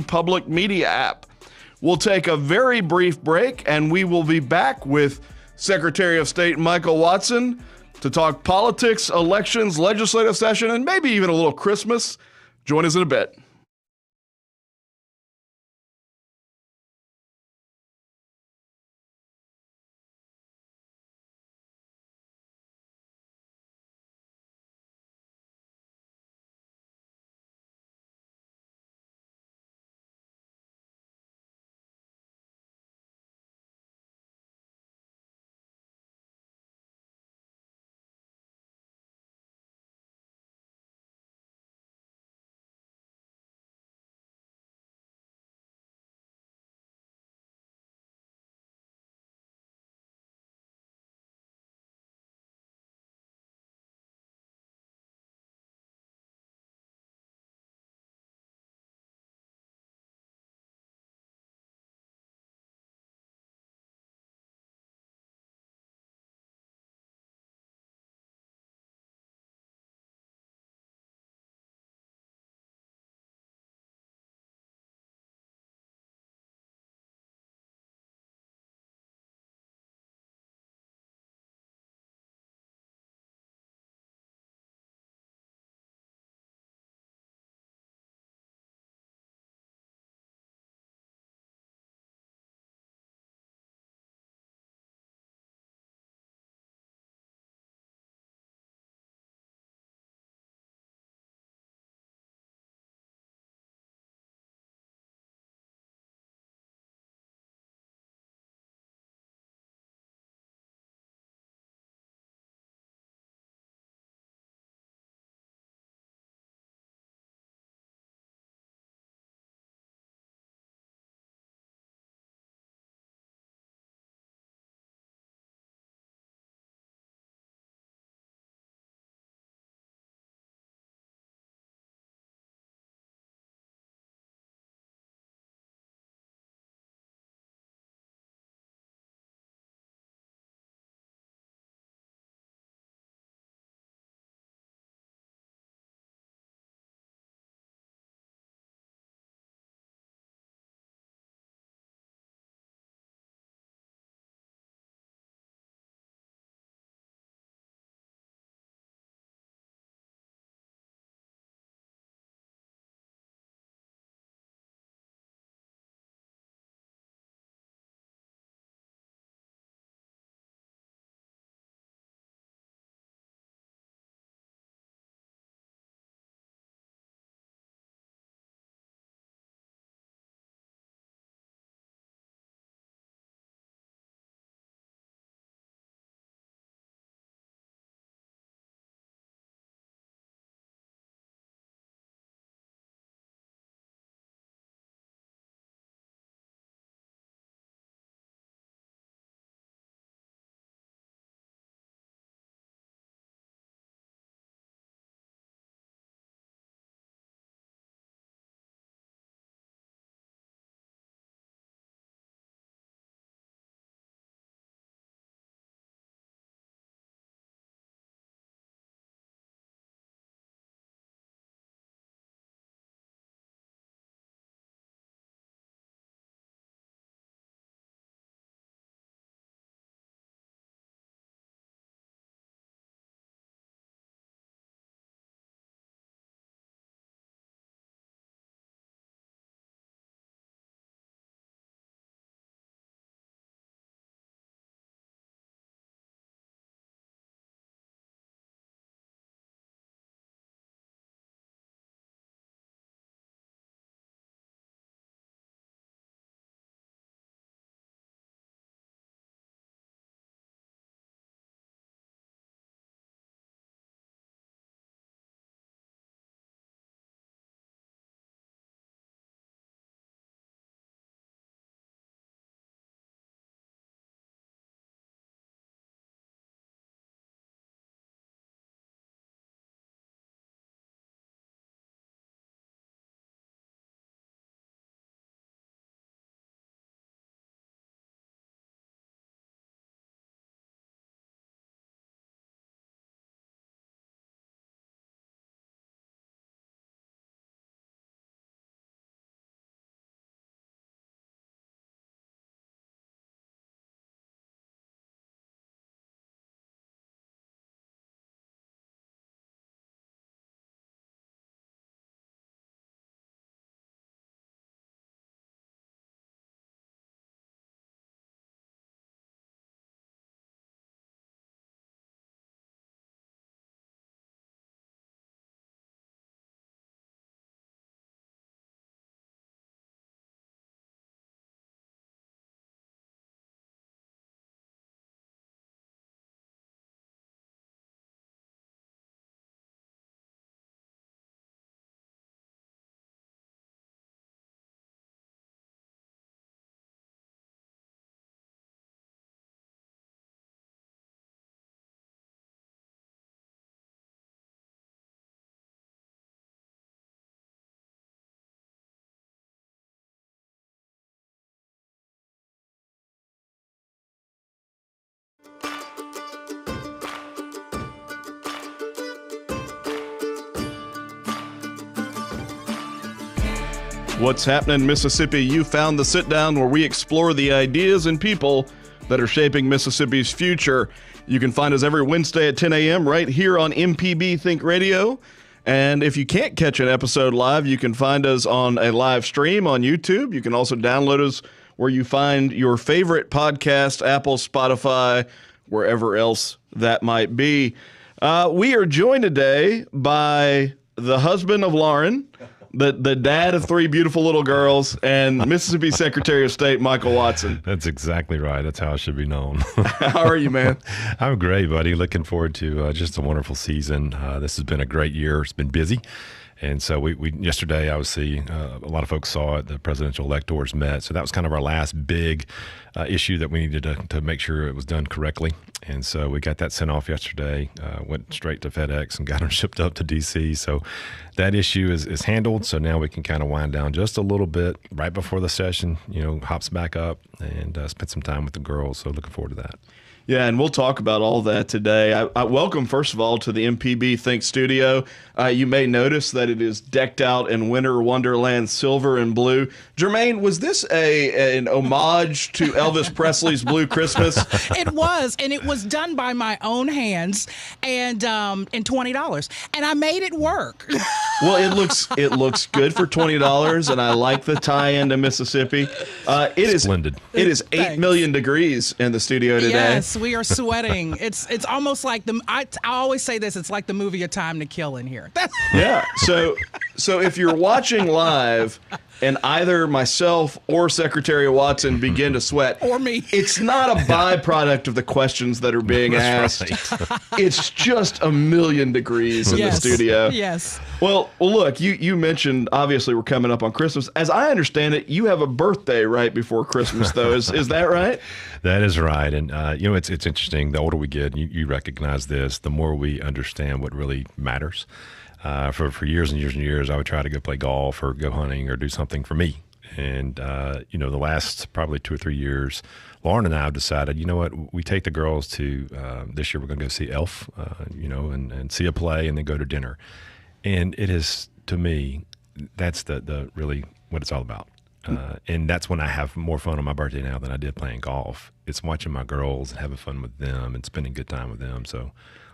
public media app. We'll take a very brief break, and we will be back with Secretary of State Michael Watson to talk politics, elections, legislative session, and maybe even a little Christmas. Join us in a bit. What's happening, Mississippi? You found the sit down where we explore the ideas and people that are shaping Mississippi's future. You can find us every Wednesday at 10 a.m. right here on MPB Think Radio. And if you can't catch an episode live, you can find us on a live stream on YouTube. You can also download us where you find your favorite podcast, Apple, Spotify, wherever else that might be. We are joined today by the husband of Lauren, the dad of three beautiful little girls, and Mississippi Secretary of State Michael Watson. That's exactly right. That's how I should be known. How are you, man? I'm great, buddy. Looking forward to just a wonderful season. This has been a great year. It's been busy. And so we yesterday, obviously, a lot of folks saw it. The presidential electors met. So that was kind of our last big issue that we needed to make sure it was done correctly. And so we got that sent off yesterday, went straight to FedEx and got them shipped up to D.C. So that issue is handled. So now we can kind of wind down just a little bit right before the session, hops back up and spend some time with the girls. So looking forward to that. Yeah, and we'll talk about all that today. I welcome, first of all, to the MPB Think studio. You may notice that it is decked out in Winter Wonderland silver and blue. Jermaine, was this an homage to Elvis Presley's Blue Christmas? It was, and it was done by my own hands, and $20, and I made it work. Well, it looks good for $20, and I like the tie-in to Mississippi. It is splendid. It is 8 million degrees in the studio today. Yes, we are sweating. It's almost like I always say this. It's like the movie A Time to Kill in here. Yeah. So if you're watching live and either myself or Secretary Watson begin to sweat, or me, it's not a byproduct of the questions that are being asked. Right. It's just 1 million degrees in the studio. Yes. Well, look, you mentioned, obviously, we're coming up on Christmas. As I understand it, you have a birthday right before Christmas, though. Is that right? That is right. And, it's interesting. The older we get, you recognize this, the more we understand what really matters. For years and years and years, I would try to go play golf or go hunting or do something for me. And, the last probably 2 or 3 years, Lauren and I have decided, you know what, we take the girls to, this year we're going to go see Elf, and see a play and then go to dinner. And it is, to me, that's the really what it's all about. And that's when I have more fun on my birthday now than I did playing golf. It's watching my girls and having fun with them and spending good time with them. So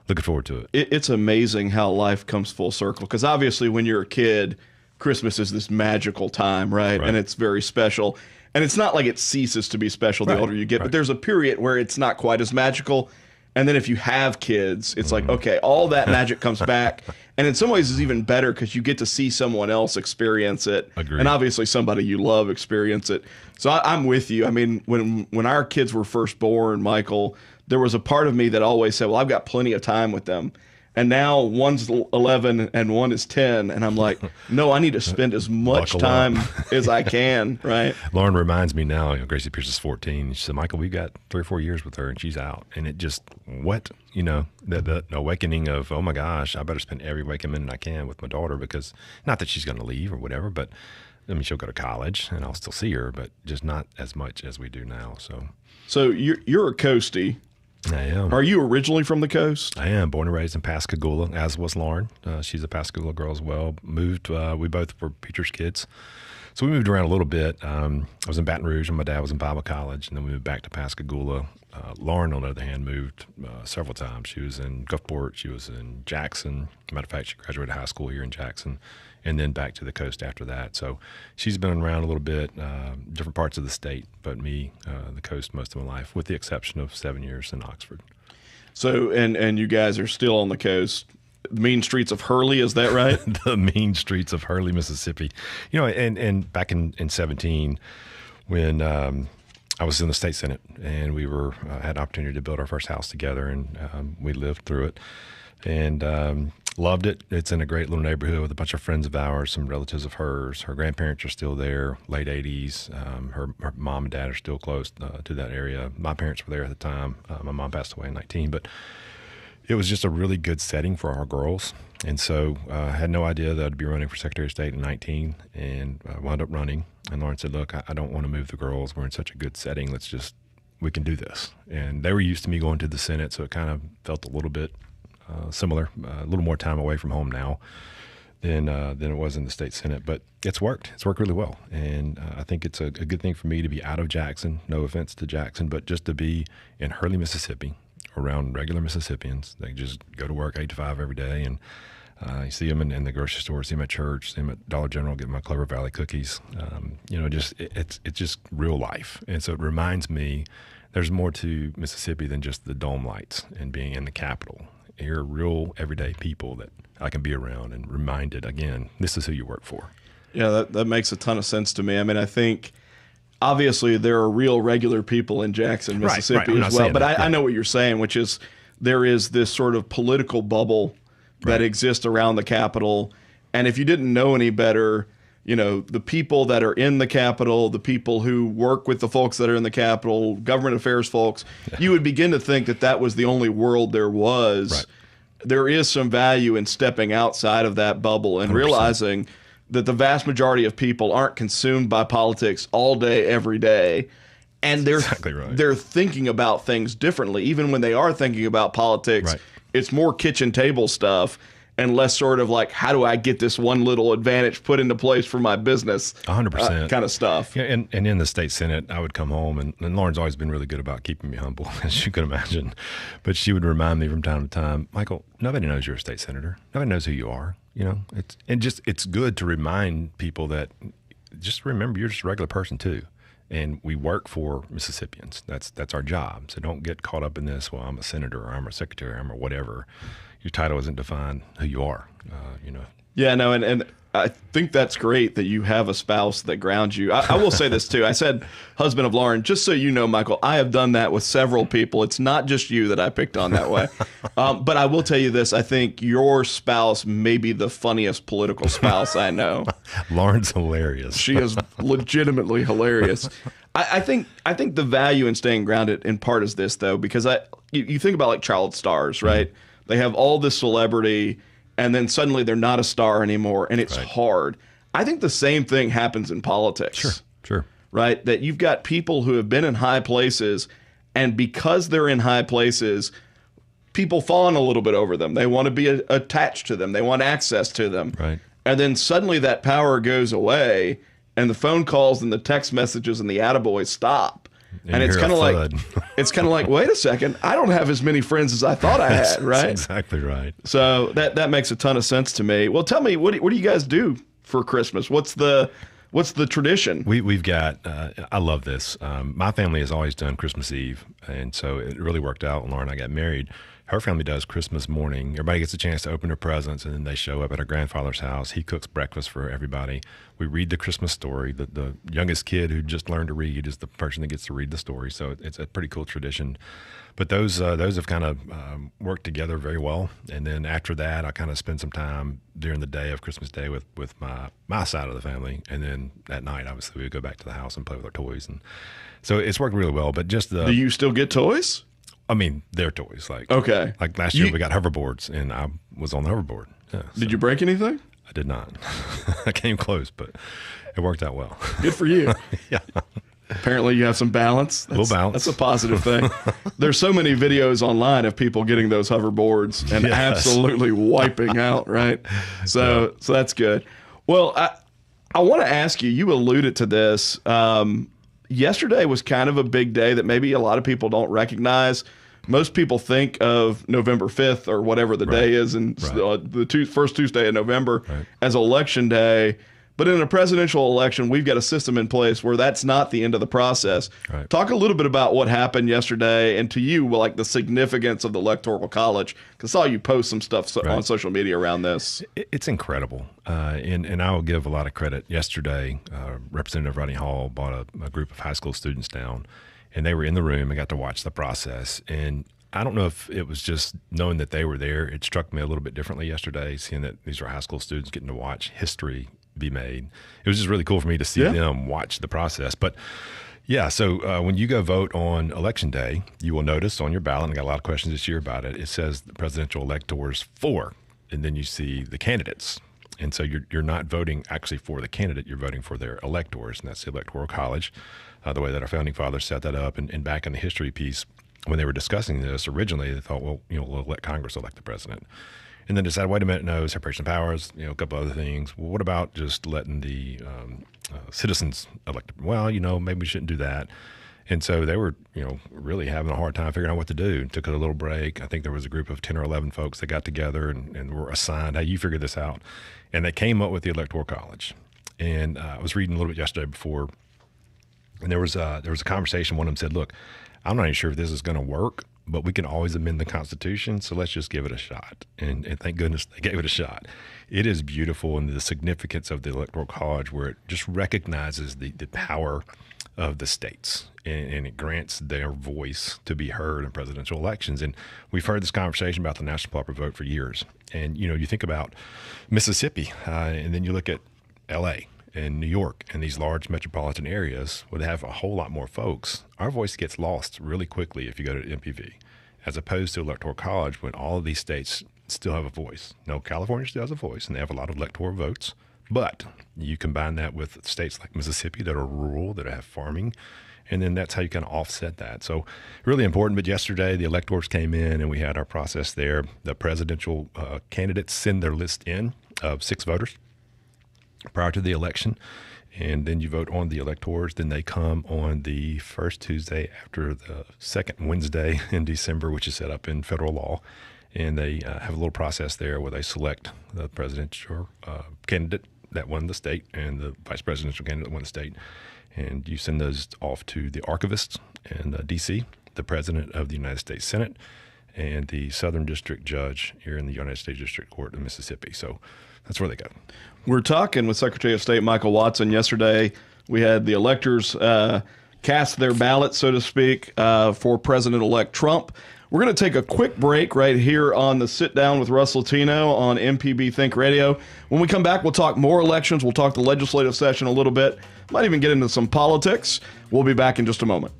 looking forward to it. It's amazing how life comes full circle. Because obviously when you're a kid, Christmas is this magical time, right? And it's very special. And it's not like it ceases to be special the older you get, but there's a period where it's not quite as magical. And then if you have kids, it's like, okay, all that magic comes back. And in some ways it's even better because you get to see someone else experience it. Agreed. And obviously somebody you love experience it. So I'm with you. I mean, when our kids were first born, Michael, there was a part of me that always said, well, I've got plenty of time with them. And now one's 11 and one is 10. And I'm like, no, I need to spend as much time as I can, right? Lauren reminds me now, Gracie Pierce is 14. She said, Michael, we've got 3 or 4 years with her and she's out. And it just, the awakening of, oh my gosh, I better spend every waking minute I can with my daughter, because not that she's going to leave or whatever, but I mean, she'll go to college and I'll still see her, but just not as much as we do now. So you're a coastie. I am. Are you originally from the coast? I am, born and raised in Pascagoula, as was Lauren. She's a Pascagoula girl as well. Moved, we both were preachers' kids. So we moved around a little bit. I was in Baton Rouge and my dad was in Bible college, and then we moved back to Pascagoula. Lauren, on the other hand, moved several times. She was in Gulfport. She was in Jackson. Matter of fact, she graduated high school here in Jackson, and then back to the coast after that. So she's been around a little bit, different parts of the state, but me, the coast most of my life, with the exception of 7 years in Oxford. So, and you guys are still on the coast. Mean streets of Hurley, is that right? The mean streets of Hurley, Mississippi. And back in 17, when I was in the state senate, and we had an opportunity to build our first house together, and we lived through it, and loved it. It's in a great little neighborhood with a bunch of friends of ours, some relatives of hers. Her grandparents are still there, late 80s. Her mom and dad are still close to that area. My parents were there at the time. My mom passed away in 19, but it was just a really good setting for our girls. And so I had no idea that I'd be running for Secretary of State in 19, and wound up running. And Lauren said, look, I don't want to move the girls. We're in such a good setting. We can do this. And they were used to me going to the Senate, so it kind of felt a little bit similar, a little more time away from home now. than it was in the state Senate. But it's worked. It's worked really well. And I think it's a good thing for me to be out of Jackson. No offense to Jackson, but just to be in Hurley, Mississippi, around regular Mississippians. They just go to work 8 to 5 every day. And you see them in the grocery store, see them at church, see them at Dollar General, get my Clover Valley cookies. It's just real life. And so it reminds me there's more to Mississippi than just the dome lights and being in the Capitol. You're real everyday people that I can be around and reminded, again, this is who you work for. Yeah, that makes a ton of sense to me. I mean, I think obviously there are real regular people in Jackson, Mississippi right. as well. But I I know what you're saying, which is there is this sort of political bubble that exists around the Capitol. And if you didn't know any better, the people that are in the Capitol, the people who work with the folks that are in the Capitol, government affairs folks, you would begin to think that was the only world there was. Right. There is some value in stepping outside of that bubble and 100%. realizing that the vast majority of people aren't consumed by politics all day, every day. And exactly right. they're thinking about things differently. Even when they are thinking about politics, right. It's more kitchen table stuff and less sort of like, how do I get this one little advantage put into place for my business? 100%. Kind of stuff. Yeah, and in the state Senate, I would come home, and Lauren's always been really good about keeping me humble, as you can imagine. But she would remind me from time to time, Michael, nobody knows you're a state senator. Nobody knows who you are. It's good to remind people that just remember you're just a regular person too. And we work for Mississippians. That's our job. So don't get caught up in this, well, I'm a senator or I'm a secretary or I'm a whatever. Your title isn't defined who you are, Yeah, no, and I think that's great that you have a spouse that grounds you. I will say this too. I said husband of Lauren, just so you know, Michael, I have done that with several people. It's not just you that I picked on that way. But I will tell you this. I think your spouse may be the funniest political spouse I know. Lauren's hilarious. She is legitimately hilarious. I think the value in staying grounded in part is this, though, because you think about like child stars, right? Mm-hmm. They have all this celebrity, and then suddenly they're not a star anymore, and it's hard. I think the same thing happens in politics. Sure. Right? That you've got people who have been in high places, and because they're in high places, people fawn a little bit over them. They want to be attached to them. They want access to them. Right. And then suddenly that power goes away, and the phone calls and the text messages and the attaboys stop. And it's kind of like, wait a second, I don't have as many friends as I thought I had, right? That's exactly right. So that makes a ton of sense to me. Well, tell me, what do you guys do for Christmas? What's the tradition? We've got, I love this. My family has always done Christmas Eve, and so it really worked out when Lauren and I got married. Her family does Christmas morning. Everybody gets a chance to open their presents, and then they show up at our grandfather's house. He cooks breakfast for everybody. We read the Christmas story. The youngest kid who just learned to read is the person that gets to read the story, so it's a pretty cool tradition. But those have kind of worked together very well. And then after that, I kind of spend some time during the day of Christmas Day with my side of the family. And then at night, obviously, we would go back to the house and play with our toys. And so it's worked really well. But just do you still get toys? I mean, their toys. Okay. Like last year, we got hoverboards, and I was on the hoverboard. Yeah, Did you break anything? I did not. I came close, but it worked out well. Good for you. Yeah. Apparently you have some balance. A little balance. That's a positive thing. There's so many videos online of people getting those hoverboards and absolutely wiping out, right? So that's good. Well, I want to ask you, you alluded to this. Yesterday was kind of a big day that maybe a lot of people don't recognize. Most people think of November 5th or whatever the day is, and the first Tuesday of November as election day. But in a presidential election, we've got a system in place where that's not the end of the process. Right. Talk a little bit about what happened yesterday, and to you, like the significance of the Electoral College. Because I saw you post some stuff on social media around this. It's incredible, and I will give a lot of credit. Yesterday, Representative Rodney Hall brought a group of high school students down, and they were in the room and got to watch the process. And I don't know if it was just knowing that they were there. It struck me a little bit differently yesterday, seeing that these are high school students getting to watch history be made. It was just really cool for me to see them watch the process. But yeah, so when you go vote on Election Day, you will notice on your ballot, and I got a lot of questions this year about it, it says the presidential electors for, and then you see the candidates. And so you're not voting actually for the candidate, you're voting for their electors, and that's the Electoral College, the way that our founding fathers set that up. And back in the history piece, when they were discussing this originally, they thought, well, we'll let Congress elect the president. and then decided, wait a minute, no, separation of powers, a couple other things. Well, what about just letting the citizens elect? Well, maybe we shouldn't do that. And so they were, really having a hard time figuring out what to do. Took a little break. I think there was a group of 10 or 11 folks that got together and were assigned, hey, you figure this out. And they came up with the Electoral College. And I was reading a little bit yesterday before, and there was a conversation. One of them said, look, I'm not even sure if this is going to work, but we can always amend the Constitution, so let's just give it a shot. And thank goodness they gave it a shot. It is beautiful, and the significance of the Electoral College, where it just recognizes the power of the states, and it grants their voice to be heard in presidential elections. And we've heard this conversation about the national popular vote for years. And, you think about Mississippi, and then you look at L.A., in New York and these large metropolitan areas would have a whole lot more folks. Our voice gets lost really quickly if you go to MPV, as opposed to Electoral College when all of these states still have a voice. No, California still has a voice, and they have a lot of electoral votes. But you combine that with states like Mississippi that are rural, that have farming, and then that's how you kind of offset that. So really important. But yesterday, the electors came in, and we had our process there. The presidential candidates send their list in of 6 voters prior to the election, and then you vote on the electors. Then they come on the first Tuesday after the second Wednesday in December, which is set up in federal law, and they have a little process there where they select the presidential candidate that won the state and the vice presidential candidate that won the state, and you send those off to the archivist in D.C., the president of the United States Senate, and the Southern District Judge here in the United States District Court in Mississippi. So that's where they go. We're talking with Secretary of State Michael Watson. Yesterday, we had the electors cast their ballot, so to speak, for President-elect Trump. We're going to take a quick break right here on the Sit Down with Russ Latino on MPB Think Radio. When we come back, we'll talk more elections. We'll talk the legislative session a little bit. Might even get into some politics. We'll be back in just a moment.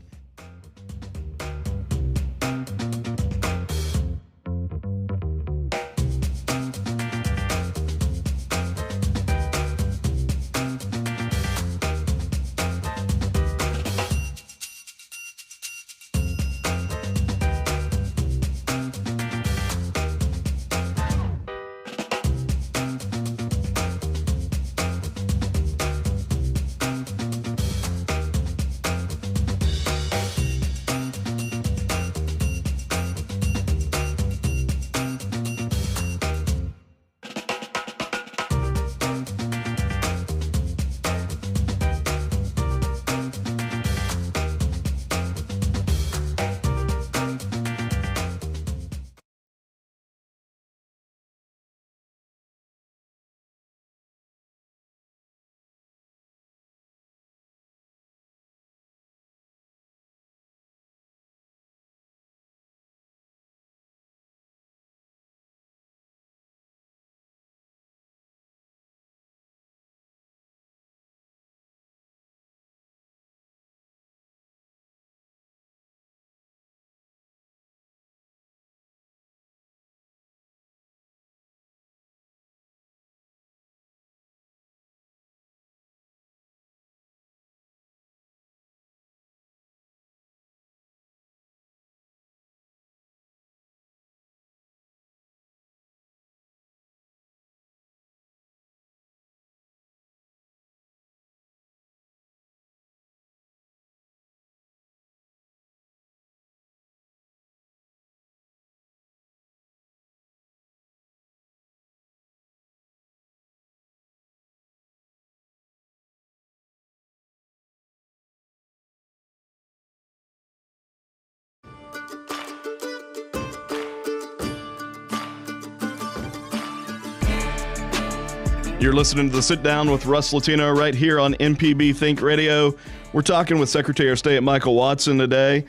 You're listening to the Sit Down with Russ Latino right here on MPB Think Radio. We're talking with Secretary of State Michael Watson today,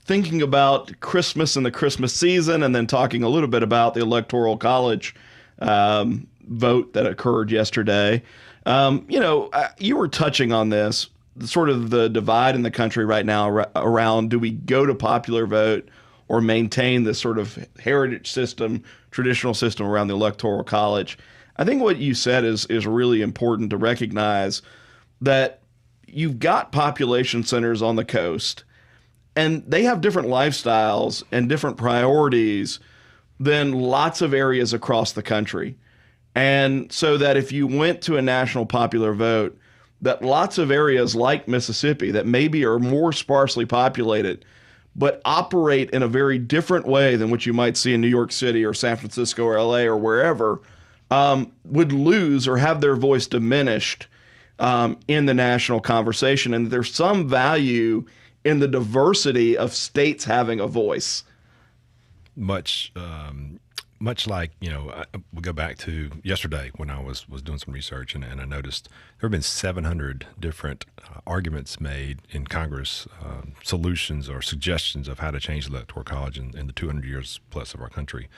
thinking about Christmas and the Christmas season, and then talking a little bit about the Electoral College vote that occurred yesterday. You were touching on this, sort of the divide in the country right now around, do we go to popular vote or maintain this sort of heritage system, traditional system around the Electoral College? I think what you said is really important to recognize, that you've got population centers on the coast, and they have different lifestyles and different priorities, than lots of areas across the country. And so that if you went to a national popular vote, that lots of areas like Mississippi that maybe are more sparsely populated, but operate in a very different way than what you might see in New York City or San Francisco or LA or wherever, would lose or have their voice diminished in the national conversation. And there's some value in the diversity of states having a voice. Much like, we'll go back to yesterday when I was doing some research and I noticed there have been 700 different arguments made in Congress, solutions or suggestions of how to change the Electoral College in the 200 years plus of our country.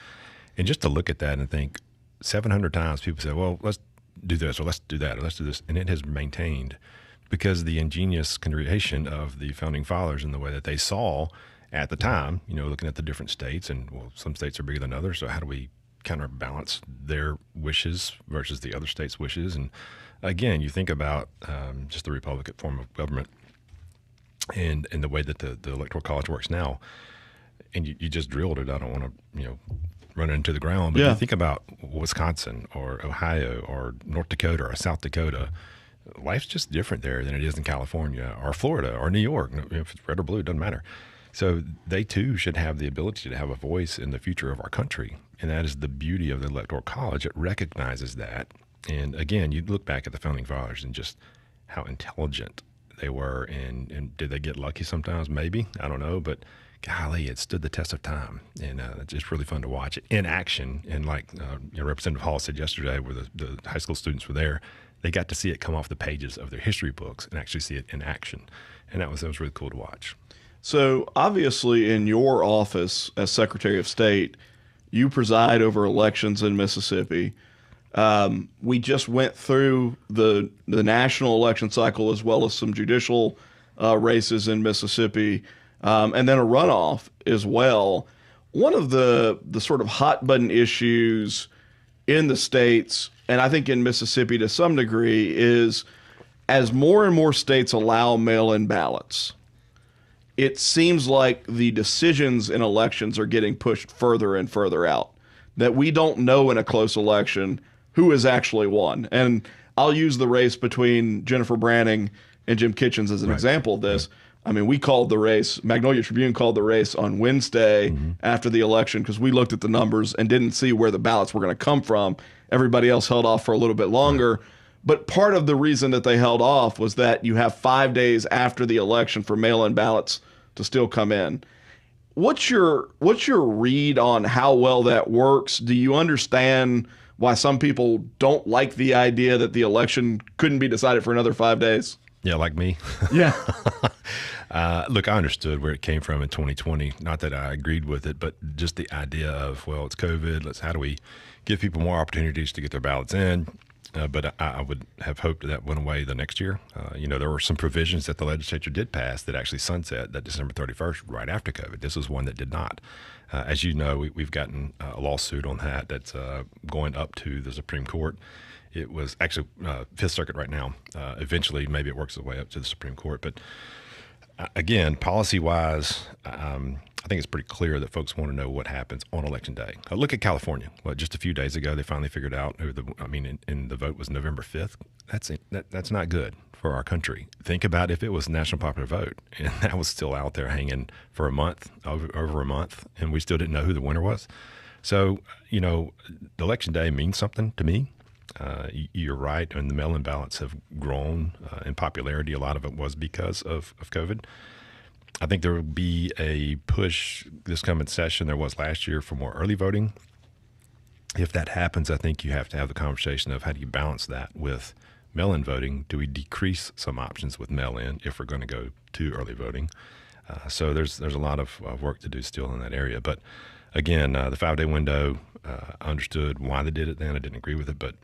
And just to look at that and think 700 times people say, well, let's do this or let's do that or let's do this. And it has maintained because the ingenious creation of the founding fathers and the way that they saw at the time, looking at the different states, and some states are bigger than others. So how do we counterbalance their wishes versus the other states' wishes? And again, you think about just the Republican form of government and the way that the Electoral College works now. And you just drilled it. I don't want to, run it into the ground. But you think about Wisconsin or Ohio or North Dakota or South Dakota. Life's just different there than it is in California or Florida or New York. If it's red or blue, it doesn't matter. So they too should have the ability to have a voice in the future of our country. And that is the beauty of the Electoral College. It recognizes that. And again, you look back at the founding fathers and just how intelligent they were. And did they get lucky sometimes? Maybe. I don't know. But golly, it stood the test of time. And it's just really fun to watch it in action. And like Representative Hall said yesterday, where the high school students were there, they got to see it come off the pages of their history books and actually see it in action. And that was really cool to watch. So obviously in your office as Secretary of State, you preside over elections in Mississippi. We just went through the national election cycle as well as some judicial races in Mississippi, and then a runoff as well. One of the sort of hot button issues in the states, and I think in Mississippi to some degree, is as more and more states allow mail-in ballots, it seems like the decisions in elections are getting pushed further and further out, that we don't know in a close election who has actually won. And I'll use the race between Jennifer Branning and Jim Kitchens as an example of this. I mean, we called the race, Magnolia Tribune called the race on Wednesday after the election because we looked at the numbers and didn't see where the ballots were going to come from. Everybody else held off for a little bit longer. But part of the reason that they held off was that you have 5 days after the election for mail-in ballots to still come in. What's your read on how well that works? Do you understand why some people don't like the idea that the election couldn't be decided for another 5 days? Yeah, like me. Yeah. Look, I understood where it came from in 2020. Not that I agreed with it, but just the idea of, well, it's COVID. How do we give people more opportunities to get their ballots in? But I would have hoped that went away the next year. There were some provisions that the legislature did pass that actually sunset that December 31st right after COVID. This was one that did not. As you know, we've gotten a lawsuit on that that's going up to the Supreme Court. It was actually Fifth Circuit right now. Eventually, maybe it works its way up to the Supreme Court. But again, policy-wise, I think it's pretty clear that folks want to know what happens on Election Day. Look at California. Well, just a few days ago, they finally figured out who and the vote was November 5th. That's not good for our country. Think about if it was a national popular vote and that was still out there hanging for a month, over a month, and we still didn't know who the winner was. So, Election Day means something to me. You're right, and the mail-in ballots have grown in popularity. A lot of it was because of COVID. I think there will be a push this coming session, there was last year, for more early voting. If that happens, I think you have to have the conversation of how do you balance that with mail-in voting? Do we decrease some options with mail-in if we're going to go to early voting? So there's a lot of work to do still in that area. But again, the 5-day window, I understood why they did it then. I didn't agree with it, but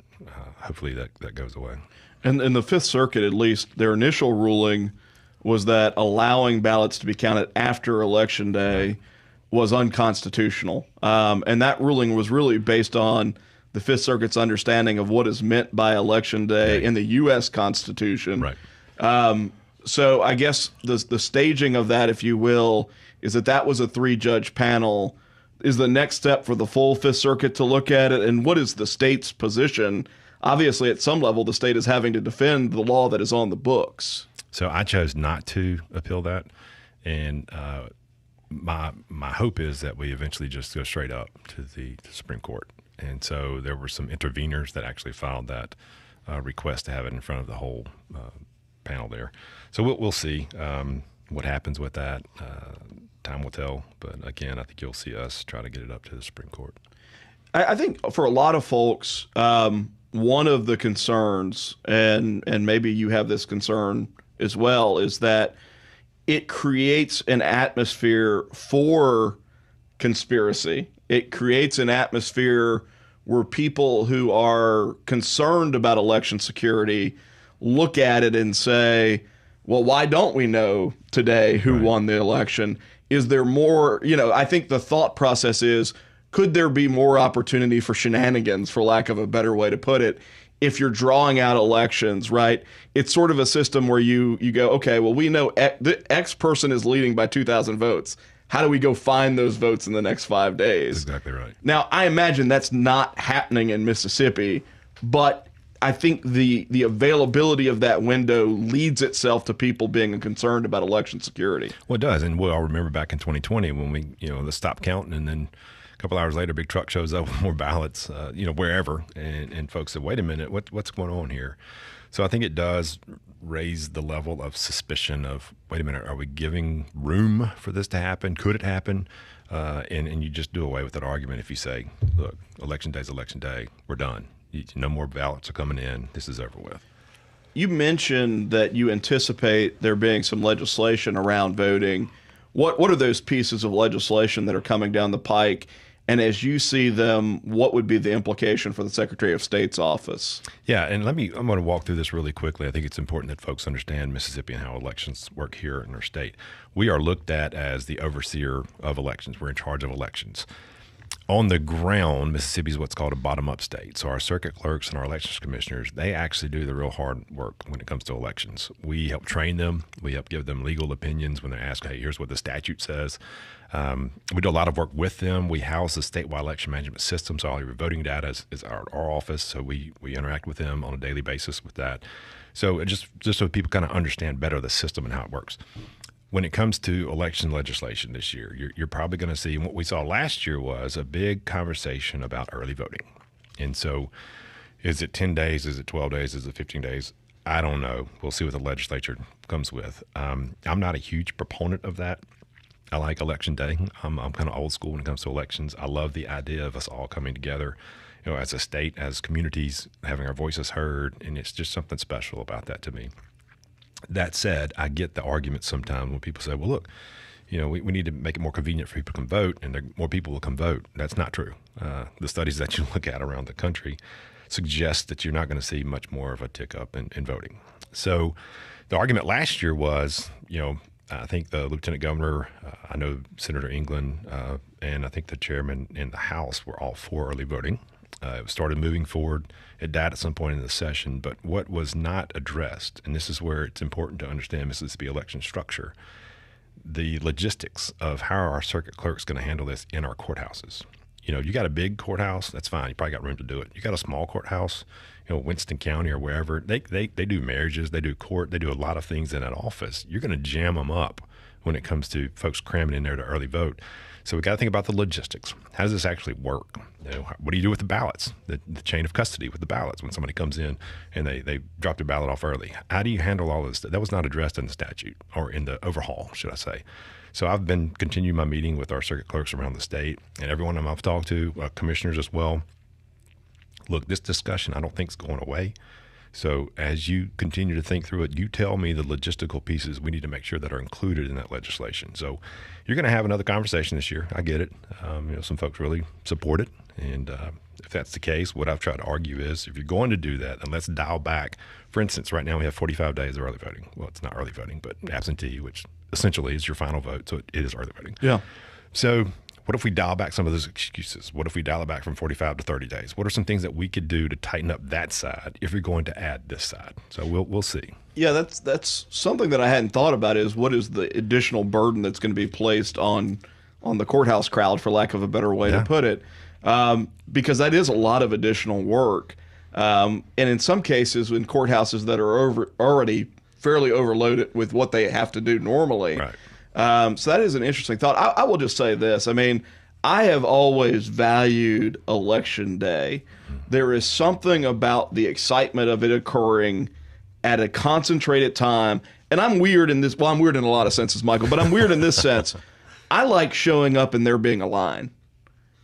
hopefully that goes away. And in the Fifth Circuit, at least, their initial ruling was that allowing ballots to be counted after Election Day was unconstitutional. And that ruling was really based on the Fifth Circuit's understanding of what is meant by Election Day in the U.S. Constitution. Right. So I guess the staging of that, if you will, is that was a 3-judge panel is the next step for the full Fifth Circuit to look at it? And what is the state's position? Obviously, at some level, the state is having to defend the law that is on the books. So I chose not to appeal that. And my hope is that we eventually just go straight up to the Supreme Court. And so there were some interveners that actually filed that request to have it in front of the whole panel there. So we'll see what happens with that. Time will tell. But again, I think you'll see us try to get it up to the Supreme Court. I think for a lot of folks, one of the concerns, and maybe you have this concern as well, is that it creates an atmosphere for conspiracy. It creates an atmosphere where people who are concerned about election security look at it and say, well, why don't we know today who won the election? Is there more, I think the thought process is, could there be more opportunity for shenanigans, for lack of a better way to put it, if you're drawing out elections, right? It's sort of a system where you go, okay, well, we know X person is leading by 2,000 votes. How do we go find those votes in the next 5 days? That's exactly right. Now, I imagine that's not happening in Mississippi, but I think the availability of that window leads itself to people being concerned about election security. Well, it does. And we all remember back in 2020 when we, they stopped counting, and then a couple hours later, a big truck shows up with more ballots, wherever. And folks said, wait a minute, what's going on here? So I think it does raise the level of suspicion of, wait a minute, are we giving room for this to happen? Could it happen? And you just do away with that argument if you say, look, election day is election day. We're done. No more ballots are coming in. This is over with. You mentioned that you anticipate there being some legislation around voting. What are those pieces of legislation that are coming down the pike? And as you see them, what would be the implication for the Secretary of State's office? Yeah, and I'm going to walk through this really quickly. I think it's important that folks understand Mississippi and how elections work here in our state. We are looked at as the overseer of elections. We're in charge of elections. On the ground, Mississippi is what's called a bottom-up state. So our circuit clerks and our elections commissioners, they actually do the real hard work when it comes to elections. We help train them. We help give them legal opinions when they're asked, hey, here's what the statute says. We do a lot of work with them. We house the statewide election management system, so all your voting data is our office. So we interact with them on a daily basis with that. So just so people kind of understand better the system and how it works. When it comes to election legislation this year, you're probably going to see, and what we saw last year was a big conversation about early voting. And so is it 10 days? Is it 12 days? Is it 15 days? I don't know. We'll see what the legislature comes with. I'm not a huge proponent of that. I like election day. I'm kind of old school when it comes to elections. I love the idea of us all coming together, as a state, as communities, having our voices heard, and it's just something special about that to me. That said, I get the argument sometimes when people say, well, look, we need to make it more convenient for people to come vote, and more people will come vote. That's not true. The studies that you look at around the country suggest that you're not going to see much more of a tick up in voting. So the argument last year was, I think the lieutenant governor, I know Senator England, and I think the chairman in the House were all for early voting. It started moving forward. It died at some point in the session. But what was not addressed, and this is where it's important to understand Mississippi election structure, the logistics of how are our circuit clerks going to handle this in our courthouses. You got a big courthouse, that's fine. You probably got room to do it. You got a small courthouse, Winston County or wherever. They do marriages, they do court, they do a lot of things in that office. You're going to jam them up when it comes to folks cramming in there to early vote. So we got to think about the logistics. How does this actually work? What do you do with the ballots, the chain of custody with the ballots when somebody comes in and they drop their ballot off early? How do you handle all this? That was not addressed in the statute, or in the overhaul, should I say. So I've been continuing my meeting with our circuit clerks around the state, and everyone I've talked to, commissioners as well. Look, this discussion I don't think is going away. So as you continue to think through it, you tell me the logistical pieces we need to make sure that are included in that legislation. So you're going to have another conversation this year. I get it. Some folks really support it. And if that's the case, what I've tried to argue is if you're going to do that, then let's dial back. For instance, right now we have 45 days of early voting. Well, it's not early voting, but absentee, which essentially is your final vote. So it is early voting. Yeah. So what if we dial back some of those excuses? What if we dial it back from 45 to 30 days? What are some things that we could do to tighten up that side if you're going to add this side? So we'll see. Yeah, that's something that I hadn't thought about, is what is the additional burden that's going to be placed on on the courthouse crowd, for lack of a better way to put it, because that is a lot of additional work. And in some cases, in courthouses that are already fairly overloaded with what they have to do normally. Right. So that is an interesting thought. I will just say this. I mean, I have always valued Election Day. There is something about the excitement of it occurring at a concentrated time. And I'm weird in this. Well, I'm weird in a lot of senses, Michael, but I'm weird in this sense. I like showing up and there being a line.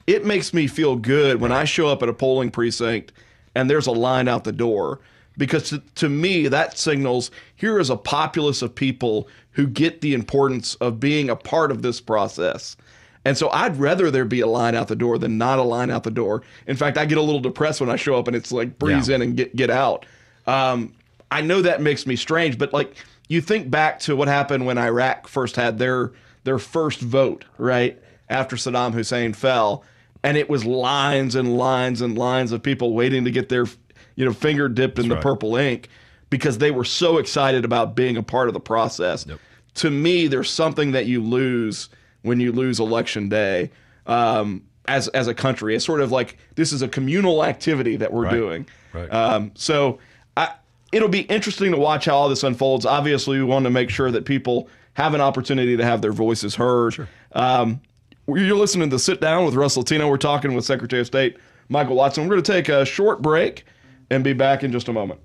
It makes me feel good when I show up at a polling precinct and there's a line out the door, because to me, that signals here is a populace of people who get the importance of being a part of this process. And so I'd rather there be a line out the door than not a line out the door. In fact, I get a little depressed when I show up and it's like breeze in and get out. I know that makes me strange, but like you think back to what happened when Iraq first had their first vote, right, after Saddam Hussein fell, and it was lines and lines and lines of people waiting to get their finger dipped in the purple ink because they were so excited about being a part of the process. Yep. To me, there's something that you lose when you lose Election Day as a country. It's sort of like this is a communal activity that we're doing. Right. So it'll be interesting to watch how all this unfolds. Obviously, we want to make sure that people have an opportunity to have their voices heard. Sure. You're listening to Sit Down with Russ Latino. We're talking with Secretary of State Michael Watson. We're going to take a short break and be back in just a moment.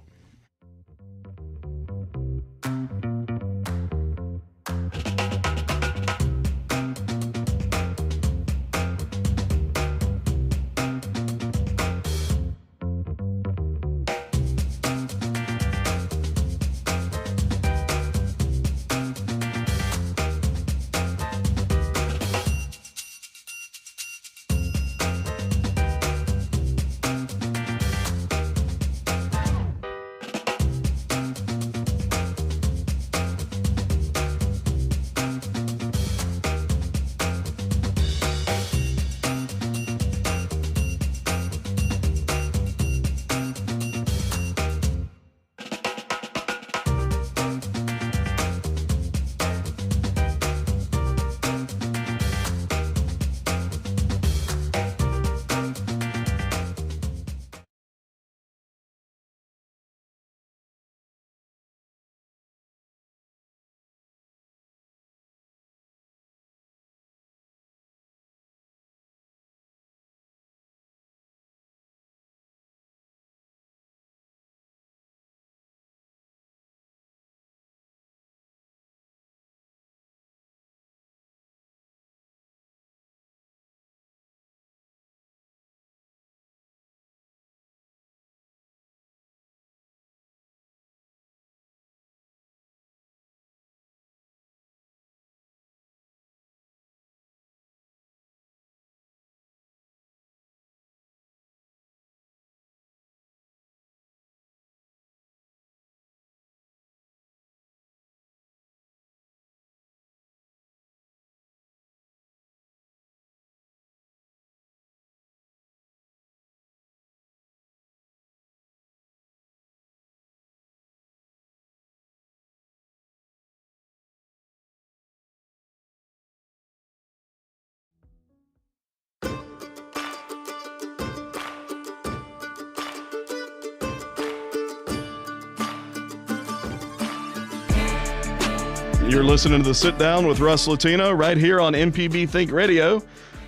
You're listening to the Sit Down with Russ Latino right here on MPB Think Radio.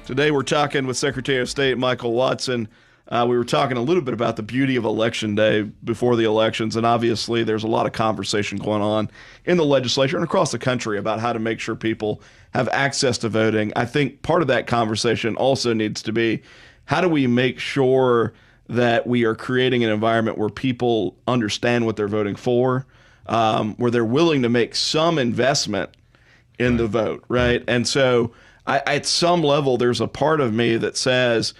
Today we're talking with Secretary of State Michael Watson. We were talking a little bit about the beauty of Election Day before the elections, and obviously there's a lot of conversation going on in the legislature and across the country about how to make sure people have access to voting. I think part of that conversation also needs to be, how do we make sure that we are creating an environment where people understand what they're voting for, where they're willing to make some investment in the vote, right? And so at some level, there's a part of me that says,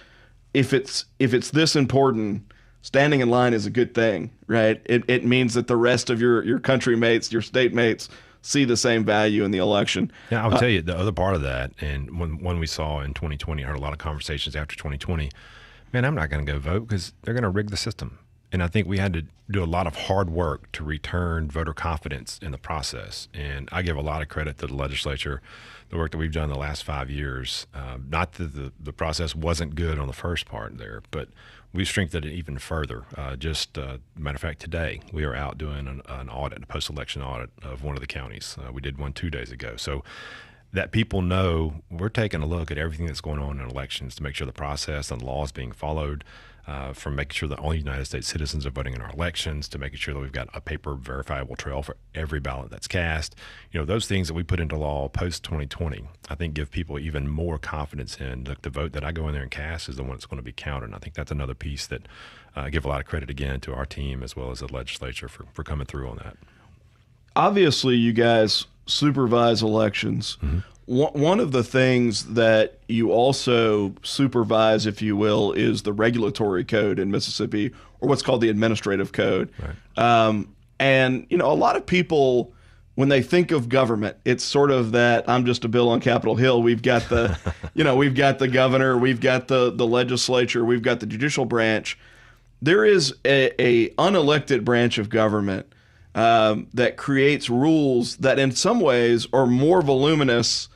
if it's this important, standing in line is a good thing, right? It means that the rest of your country mates, your state mates, see the same value in the election. Yeah, I'll tell you the other part of that, and when we saw in 2020, I heard a lot of conversations after 2020, man, I'm not going to go vote because they're going to rig the system. And I think we had to do a lot of hard work to return voter confidence in the process. And I give a lot of credit to the legislature, the work that we've done the last 5 years. Not that the process wasn't good on the first part there, but we've strengthened it even further. Matter of fact, today we are out doing an audit, a post-election audit of one of the counties. We did one 2 days ago. So that people know we're taking a look at everything that's going on in elections to make sure the process and the laws being followed, from making sure that all United States citizens are voting in our elections, to making sure that we've got a paper verifiable trail for every ballot that's cast. Those things that we put into law post 2020, I think give people even more confidence in, look, the vote that I go in there and cast is the one that's going to be counted. And I think that's another piece that I give a lot of credit again to our team as well as the legislature for coming through on that. Obviously, you guys supervise elections. Mm-hmm. One of the things that you also supervise, if you will, is the regulatory code in Mississippi, or what's called the administrative code. Right. And a lot of people, when they think of government, it's sort of that I'm just a bill on Capitol Hill. We've got the, we've got the governor, we've got the legislature, we've got the judicial branch. There is a unelected branch of government that creates rules that in some ways are more voluminous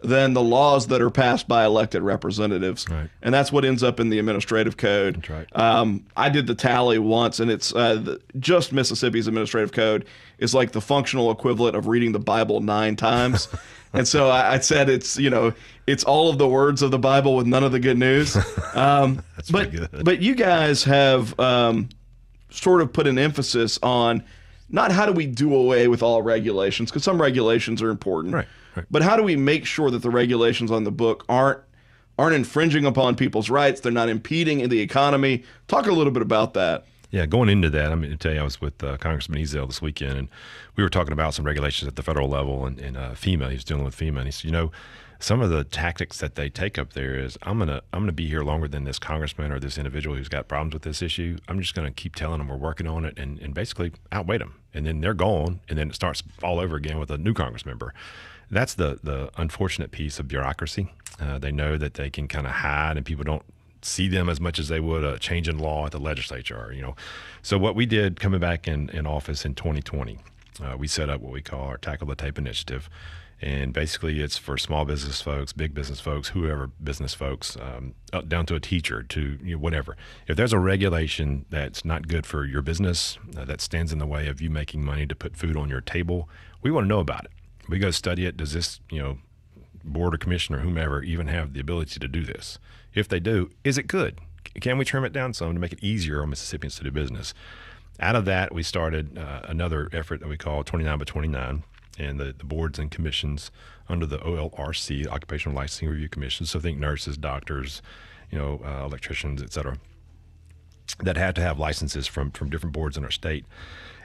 than the laws that are passed by elected representatives. Right. And that's what ends up in the administrative code. That's right. I did the tally once, and it's just Mississippi's administrative code is like the functional equivalent of reading the Bible 9 times. And so I said it's all of the words of the Bible with none of the good news. That's pretty good. But you guys have sort of put an emphasis on not how do we do away with all regulations, because some regulations are important. Right. But how do we make sure that the regulations on the book aren't infringing upon people's rights? They're not impeding in the economy. Talk a little bit about that. Yeah, going into that, I'm going to tell you, I was with Congressman Ezel this weekend, and we were talking about some regulations at the federal level, and FEMA. He was dealing with FEMA, and he said, some of the tactics that they take up there is, I'm gonna be here longer than this congressman or this individual who's got problems with this issue. I'm just going to keep telling them we're working on it, and basically outweigh them, and then they're gone, and then it starts all over again with a new congress member. That's the unfortunate piece of bureaucracy. They know that they can kind of hide, and people don't see them as much as they would a change in law at the legislature. So what we did coming back in office in 2020, we set up what we call our Tackle the Tape initiative. And basically it's for small business folks, big business folks, whoever business folks, down to a teacher, to whatever. If there's a regulation that's not good for your business, that stands in the way of you making money to put food on your table, we want to know about it. We go study it. Does this, board or commission or whomever even have the ability to do this? If they do, is it good? Can we trim it down some to make it easier on Mississippians to do business? Out of that, we started another effort that we call 29 by 29, and the boards and commissions under the OLRC, Occupational Licensing Review Commission. So think nurses, doctors, electricians, et cetera, that had to have licenses from different boards in our state.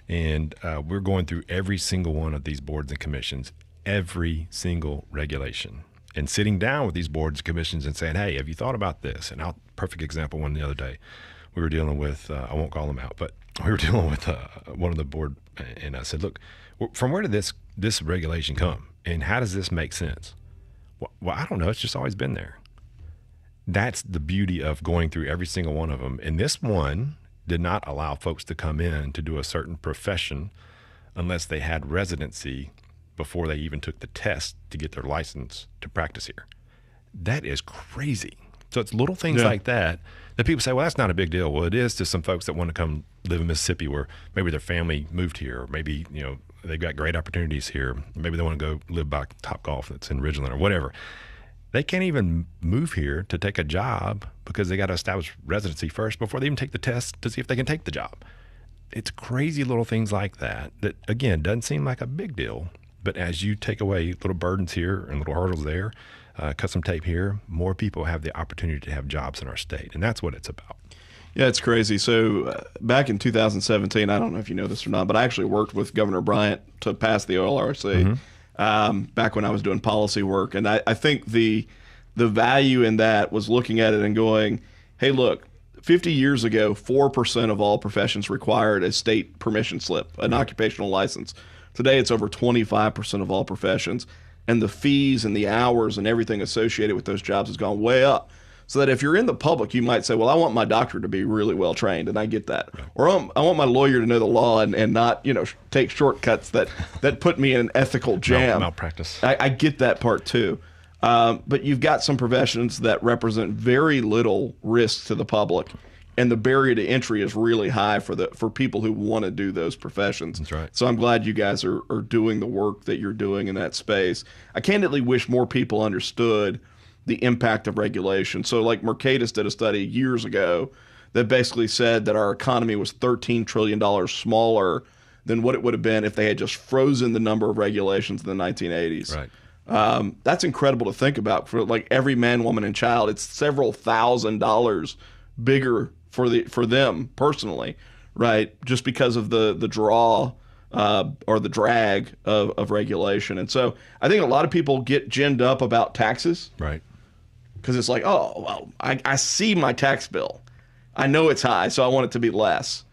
And we're going through every single one of these boards and commissions, every single regulation, and sitting down with these boards and commissions and saying, hey, have you thought about this? And perfect example, one the other day, we were dealing with, I won't call them out, but we were dealing with one of the board, and I said, look, from where did this regulation come? And how does this make sense? Well, I don't know. It's just always been there. That's the beauty of going through every single one of them. And this one did not allow folks to come in to do a certain profession unless they had residency before they even took the test to get their license to practice here. That is crazy. So it's little things like that people say, well, that's not a big deal. Well, it is to some folks that want to come live in Mississippi where maybe their family moved here, or maybe, they've got great opportunities here. Maybe they want to go live by Topgolf that's in Ridgeland or whatever. They can't even move here to take a job because they got to establish residency first before they even take the test to see if they can take the job. It's crazy little things like that, again, doesn't seem like a big deal. But as you take away little burdens here and little hurdles there, cut some tape here, more people have the opportunity to have jobs in our state. And that's what it's about. Yeah, it's crazy. So back in 2017, I don't know if you know this or not, but I actually worked with Governor Bryant to pass the OLRC back when I was doing policy work. And I think the value in that was looking at it and going, hey, look, 50 years ago, 4% of all professions required a state permission slip, an occupational license. Today, it's over 25% of all professions. And the fees and the hours and everything associated with those jobs has gone way up. So that if you're in the public, you might say, well, I want my doctor to be really well trained, and I get that. Or I want my lawyer to know the law and not, take shortcuts that put me in an ethical jam. Malpractice. I get that part too. But you've got some professions that represent very little risk to the public, and the barrier to entry is really high for people who want to do those professions. That's right. So I'm glad you guys are doing the work that you're doing in that space. I candidly wish more people understood the impact of regulation. So like Mercatus did a study years ago that basically said that our economy was $13 trillion smaller than what it would have been if they had just frozen the number of regulations in the 1980s. Right. That's incredible to think about. For like every man, woman, and child, it's several $1,000s bigger for them personally, right? Just because of the draw or the drag of regulation. And so I think a lot of people get ginned up about taxes. Right. Because it's like, oh, well, I see my tax bill. I know it's high, so I want it to be less.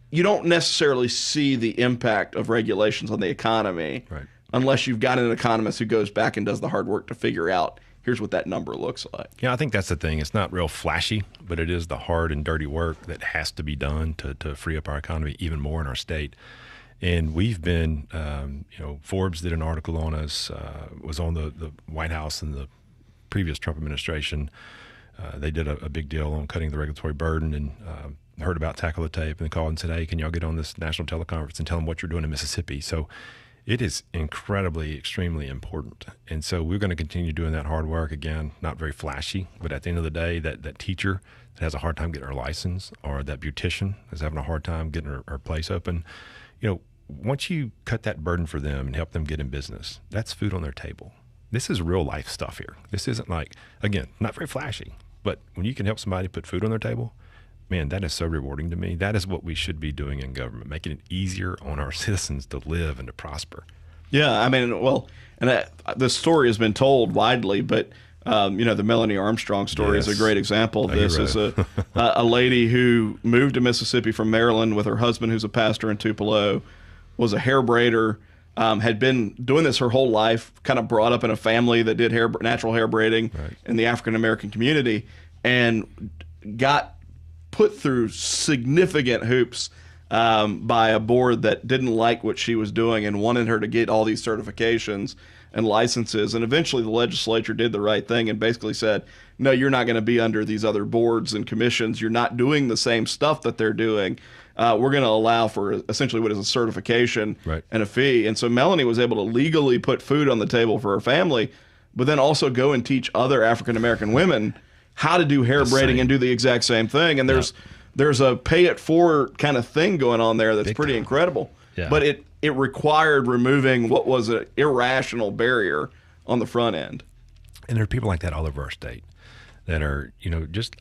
You don't necessarily see the impact of regulations on the economy, right, unless you've got an economist who goes back and does the hard work to figure out, here's what that number looks like. Yeah, I think that's the thing. It's not real flashy, but it is the hard and dirty work that has to be done to free up our economy even more in our state. And we've been, Forbes did an article on us, was on the White House in the previous Trump administration. They did a big deal on cutting the regulatory burden, and heard about Tackle the Tape and called and said, hey, can y'all get on this national teleconference and tell them what you're doing in Mississippi? So it is incredibly, extremely important. And so we're going to continue doing that hard work. Again, not very flashy, but at the end of the day, that teacher that has a hard time getting her license, or that beautician that's having a hard time getting her place open, once you cut that burden for them and help them get in business, that's food on their table. This is real life stuff here. This isn't like, again, not very flashy, but when you can help somebody put food on their table, man, that is so rewarding to me. That is what we should be doing in government, making it easier on our citizens to live and to prosper. Yeah, I mean, well, and this story has been told widely, but the Melanie Armstrong story is a great example of this. Is a lady who moved to Mississippi from Maryland with her husband, who's a pastor in Tupelo, was a hair braider, had been doing this her whole life, kind of brought up in a family that did natural hair braiding in the African American community, and got put through significant hoops by a board that didn't like what she was doing and wanted her to get all these certifications and licenses. And eventually the legislature did the right thing and basically said, no, you're not going to be under these other boards and commissions. You're not doing the same stuff that they're doing. We're going to allow for essentially what is a certification and a fee. And so Melanie was able to legally put food on the table for her family, but then also go and teach other African-American women how to do hair braiding and do the exact same thing. And there's a pay it forward kind of thing going on there that's pretty incredible. Yeah. But it required removing what was an irrational barrier on the front end. And there are people like that all over our state that are,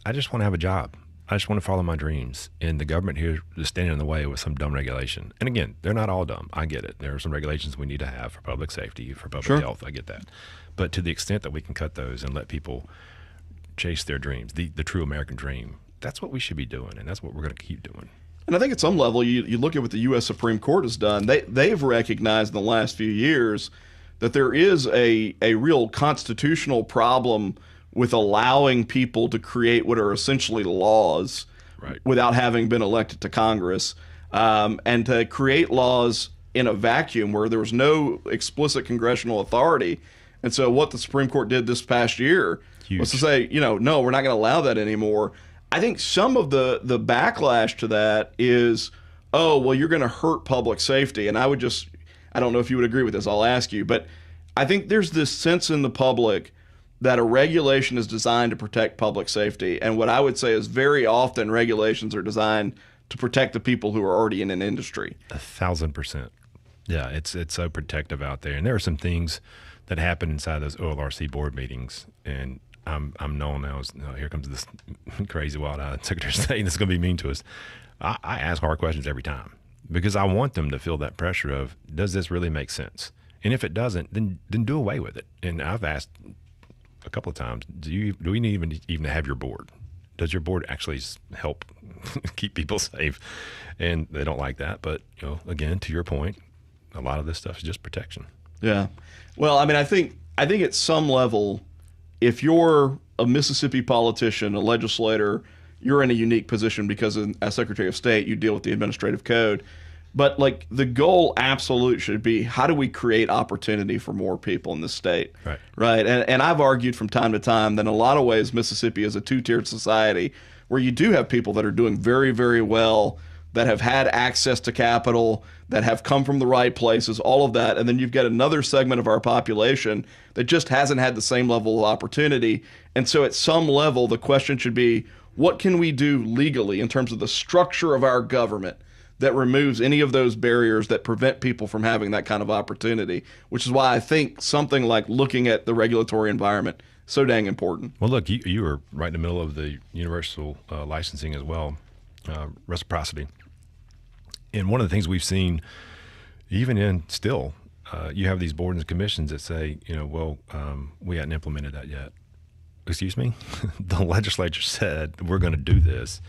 I just want to have a job. I just want to follow my dreams. And the government here is standing in the way with some dumb regulation. And again, they're not all dumb. I get it. There are some regulations we need to have for public safety, for public health. I get that. But to the extent that we can cut those and let people chase their dreams, the true American dream, that's what we should be doing. And that's what we're going to keep doing. And I think at some level, you look at what the U.S. Supreme Court has done. They've recognized in the last few years that there is a real constitutional problem with allowing people to create what are essentially laws without having been elected to Congress, and to create laws in a vacuum where there was no explicit congressional authority. And so what the Supreme Court did this past year was to say, no, we're not going to allow that anymore. I think some of the backlash to that is, oh, well, you're going to hurt public safety. And I don't know if you would agree with this, I'll ask you, but I think there's this sense in the public that a regulation is designed to protect public safety. And what I would say is very often regulations are designed to protect the people who are already in an industry. 1,000%. Yeah, it's so protective out there. And there are some things that happen inside those OLRC board meetings. And I'm known now as, here comes this crazy wild-eyed Secretary of State that's going to be mean to us. I ask hard questions every time because I want them to feel that pressure of, does this really make sense? And if it doesn't, then do away with it. And I've asked a couple of times, do we need even to have your board? Does your board actually help keep people safe? And they don't like that. But, again, to your point, a lot of this stuff is just protection. Yeah. Well, I mean, I think at some level, if you're a Mississippi politician, a legislator, you're in a unique position because as Secretary of State, you deal with the administrative code. But like the goal absolute should be, how do we create opportunity for more people in the state? Right. And I've argued from time to time that in a lot of ways, Mississippi is a two-tiered society where you do have people that are doing very, very well, that have had access to capital, that have come from the right places, all of that. And then you've got another segment of our population that just hasn't had the same level of opportunity. And so at some level, the question should be, what can we do legally in terms of the structure of our government that removes any of those barriers that prevent people from having that kind of opportunity, which is why I think something like looking at the regulatory environment is so dang important. Well, look, you were right in the middle of the universal licensing as well, reciprocity. And one of the things we've seen, even in still, you have these boards and commissions that say, we hadn't implemented that yet. Excuse me? The legislature said, we're going to do this.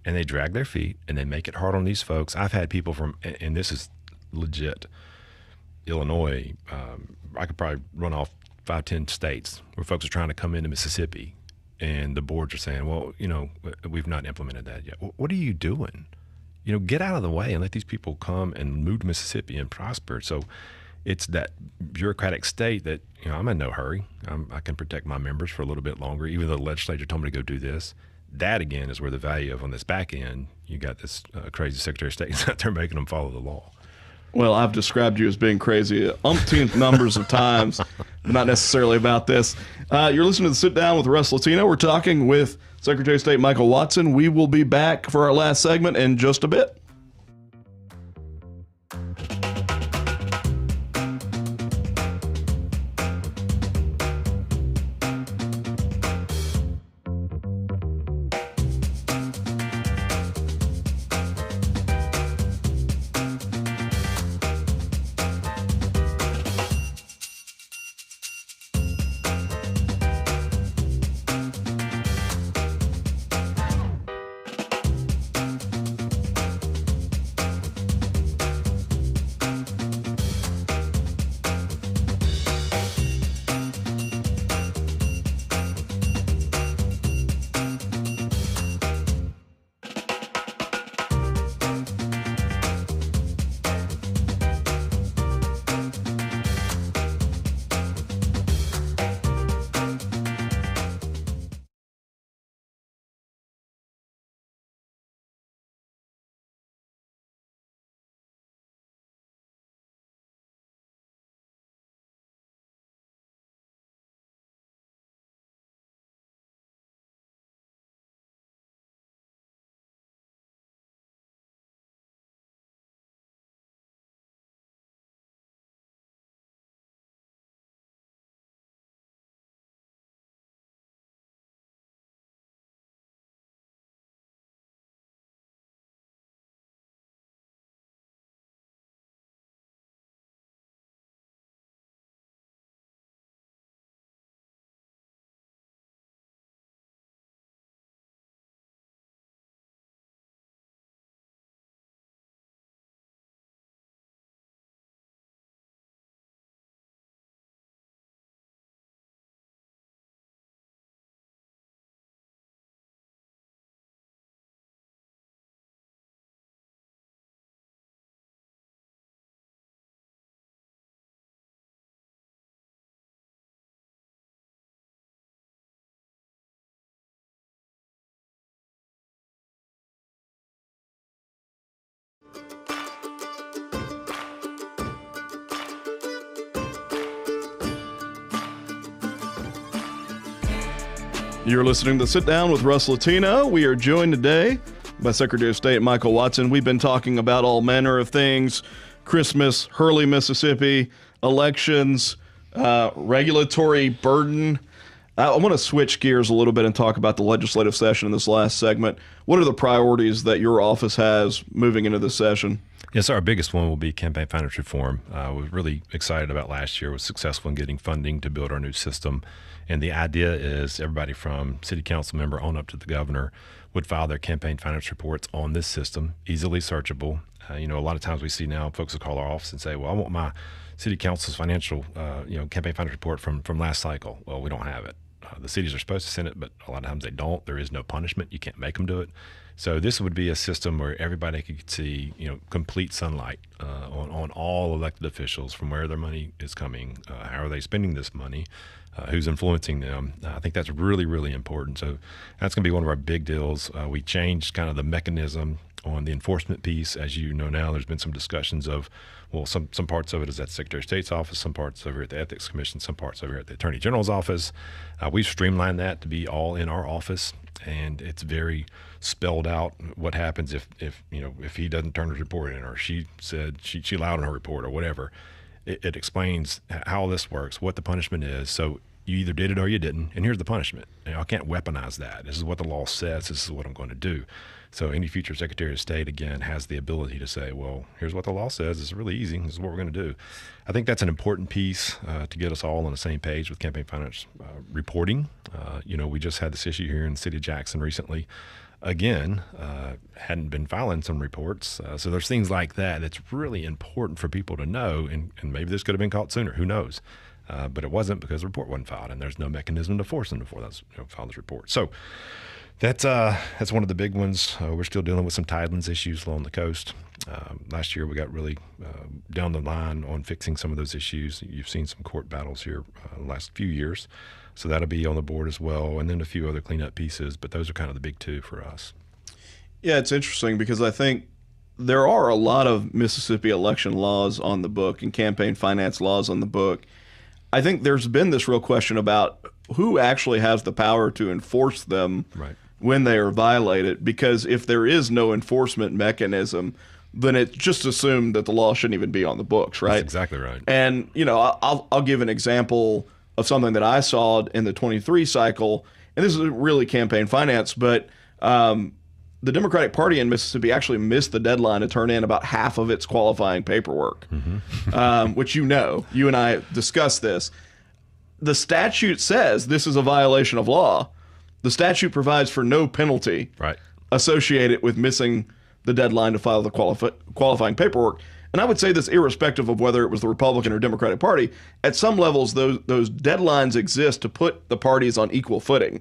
And they drag their feet and they make it hard on these folks. I've had people from, and this is legit, Illinois. I could probably run off 5-10 states where folks are trying to come into Mississippi, and the boards are saying, well, we've not implemented that yet. What are you doing? Get out of the way and let these people come and move to Mississippi and prosper. So it's that bureaucratic state that, I'm in no hurry. I can protect my members for a little bit longer, even though the legislature told me to go do this. That, again, is where the value of on this back end, you got this crazy Secretary of State out there making them follow the law. Well, I've described you as being crazy umpteenth numbers of times, not necessarily about this. You're listening to the Sit Down with Russ Latino. We're talking with Secretary of State Michael Watson. We will be back for our last segment in just a bit. You're listening to Sit Down with Russ Latino. We are joined today by Secretary of State Michael Watson. We've been talking about all manner of things: Christmas, Hurley, Mississippi, elections, regulatory burden. I want to switch gears a little bit and talk about the legislative session in this last segment. What are the priorities that your office has moving into this session? Yes, our biggest one will be campaign finance reform. We're really excited about last year. Was successful in getting funding to build our new system. And the idea is everybody from city council member on up to the governor would file their campaign finance reports on this system, easily searchable. A lot of times we see now folks will call our office and say, well, I want my city council's financial, campaign finance report from last cycle. Well, we don't have it. The cities are supposed to send it, but a lot of times they don't. There is no punishment. You can't make them do it. So this would be a system where everybody could see, complete sunlight on all elected officials from where their money is coming, how are they spending this money, who's influencing them. I think that's really, really important. So that's going to be one of our big deals. We changed kind of the mechanism on the enforcement piece. As you know now, there's been some discussions of, well, some parts of it is at the Secretary of State's office, some parts over at the Ethics Commission, some parts over here at the Attorney General's office. We've streamlined that to be all in our office, and it's very spelled out what happens if he doesn't turn his report in, or she said she lied on her report, or whatever. It explains how this works, what the punishment is. So you either did it or you didn't, and here's the punishment. I can't weaponize that. This is what the law says. This is what I'm going to do. So any future Secretary of State, again, has the ability to say, well, here's what the law says. It's really easy. This is what we're going to do. I think that's an important piece to get us all on the same page with campaign finance reporting. We just had this issue here in the city of Jackson recently. Again, hadn't been filing some reports. So there's things like that that's really important for people to know, and maybe this could have been caught sooner. Who knows? But it wasn't, because the report wasn't filed, and there's no mechanism to force them to file this report. So that's one of the big ones. We're still dealing with some tidelands issues along the coast. Last year we got really down the line on fixing some of those issues. You've seen some court battles here the last few years. So that'll be on the board as well, and then a few other cleanup pieces, but those are kind of the big two for us. Yeah, it's interesting because I think there are a lot of Mississippi election laws on the book and campaign finance laws on the book. I think there's been this real question about who actually has the power to enforce them when they are violated, because if there is no enforcement mechanism, then it's just assumed that the law shouldn't even be on the books, right? That's exactly right. And, I'll give an example of something that I saw in the 23 cycle, and this is really campaign finance, but the Democratic Party in Mississippi actually missed the deadline to turn in about half of its qualifying paperwork, which you and I discussed this. The statute says this is a violation of law. The statute provides for no penalty associated with missing the deadline to file the qualifying paperwork. And I would say this irrespective of whether it was the Republican or Democratic Party. At some levels, those deadlines exist to put the parties on equal footing,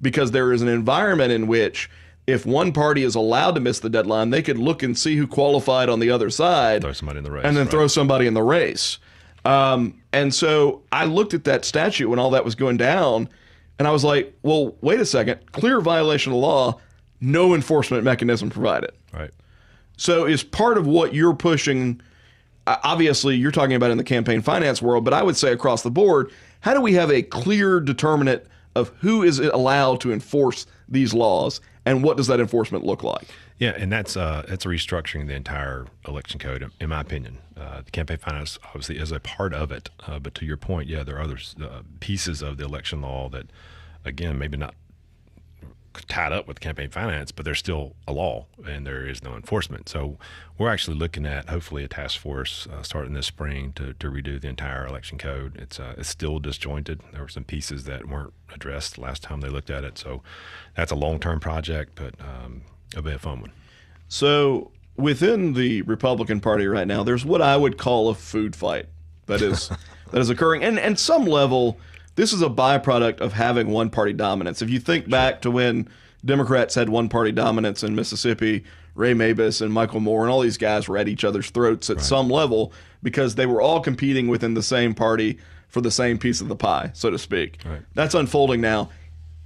because there is an environment in which if one party is allowed to miss the deadline, they could look and see who qualified on the other side, throw somebody in the race, and then throw somebody in the race. And so I looked at that statute when all that was going down, and I was like, well, wait a second. Clear violation of law, no enforcement mechanism provided. Right. So is part of what you're pushing, obviously you're talking about in the campaign finance world, but I would say across the board, how do we have a clear determinant of who is allowed to enforce these laws, and what does that enforcement look like? Yeah, and that's restructuring the entire election code, in my opinion. The campaign finance obviously is a part of it, but to your point, yeah, there are other pieces of the election law that, again, maybe not tied up with campaign finance, but there's still a law and there is no enforcement. So we're actually looking at hopefully a task force starting this spring to redo the entire election code. It's still disjointed. There were some pieces that weren't addressed last time they looked at it. So that's a long-term project, but it'll be a fun one. So within the Republican Party right now, there's what I would call a food fight that is occurring. And some level, this is a byproduct of having one-party dominance. If you think back to when Democrats had one-party dominance in Mississippi, Ray Mabus and Michael Moore and all these guys were at each other's throats at some level because they were all competing within the same party for the same piece of the pie, so to speak. Right. That's unfolding now.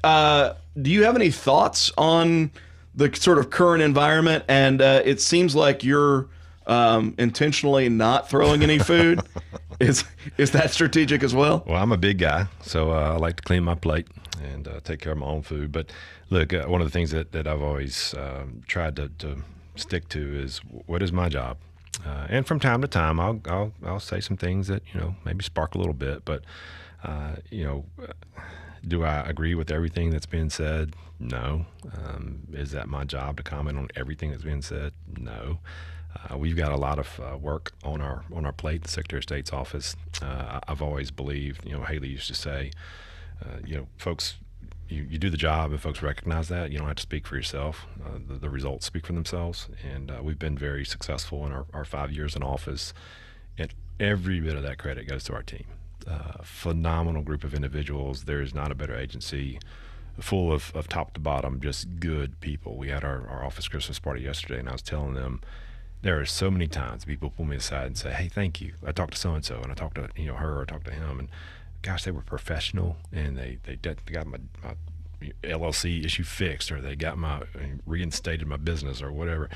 Do you have any thoughts on the sort of current environment? And it seems like you're intentionally not throwing any food. Is that strategic as well? Well, I'm a big guy, so I like to clean my plate and take care of my own food. But look, one of the things that I've always tried to stick to is what is my job. And from time to time, I'll say some things that maybe spark a little bit. But do I agree with everything that's being said? No. Is that my job to comment on everything that's being said? No. We've got a lot of work on our plate, the Secretary of State's office. I've always believed, Haley used to say, folks, you do the job and folks recognize that. You don't have to speak for yourself. The results speak for themselves. And we've been very successful in our 5 years in office. And every bit of that credit goes to our team. phenomenal group of individuals. There is not a better agency, full of top to bottom, just good people. We had our office Christmas party yesterday, and I was telling them there are so many times people pull me aside and say, "Hey, thank you. I talked to so-and-so, and I talked to her, or I talked to him, and gosh, they were professional, and they got my LLC issue fixed, or they got reinstated my business or whatever."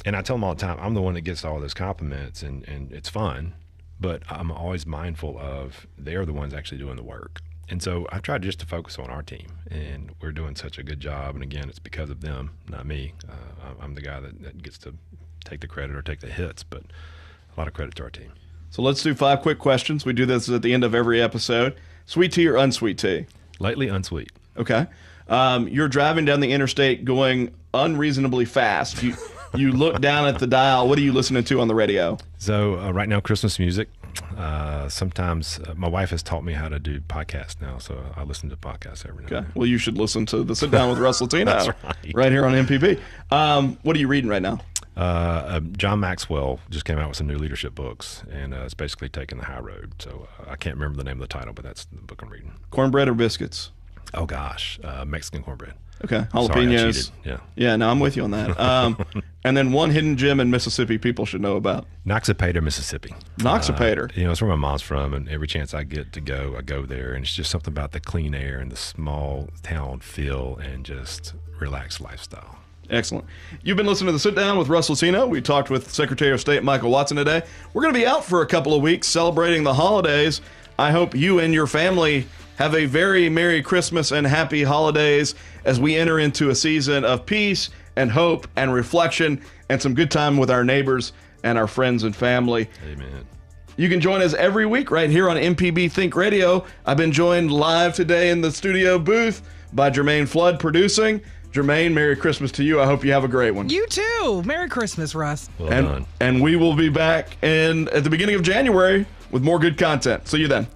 And I tell them all the time, I'm the one that gets all those compliments, and it's fun, but I'm always mindful of they're the ones actually doing the work. And so I tried just to focus on our team, and we're doing such a good job. And again, it's because of them, not me. I'm the guy that gets to take the credit or take the hits, but a lot of credit to our team. So let's do 5 quick questions. We do this at the end of every episode. Sweet tea or unsweet tea? Lately, unsweet. Okay. You're driving down the interstate going unreasonably fast. You look down at the dial. What are you listening to on the radio? So right now, Christmas music. Sometimes my wife has taught me how to do podcasts now, so I listen to podcasts every now and then. Well, you should listen to the Sit Down with Russ Latino. That's right here on MPB. What are you reading right now? John Maxwell just came out with some new leadership books, and it's basically taking the high road. So I can't remember the name of the title, but that's the book I'm reading. Cornbread or biscuits? Oh gosh, Mexican cornbread. Okay, Sorry, I jalapenos. cheated. Yeah, no, I'm with you on that. And then one hidden gem in Mississippi people should know about. Noxapater, Mississippi. Noxapater. It's where my mom's from, and every chance I get to go, I go there. And it's just something about the clean air and the small town feel and just relaxed lifestyle. Excellent. You've been listening to The Sit Down with Russ Latino. We talked with Secretary of State Michael Watson today. We're going to be out for a couple of weeks celebrating the holidays. I hope you and your family have a very Merry Christmas and Happy Holidays as we enter into a season of peace and hope and reflection and some good time with our neighbors and our friends and family. Amen. You can join us every week right here on MPB Think Radio. I've been joined live today in the studio booth by Jermaine Flood producing. Jermaine, Merry Christmas to you. I hope you have a great one. You too. Merry Christmas, Russ. Well done. And we will be back at the beginning of January with more good content. See you then.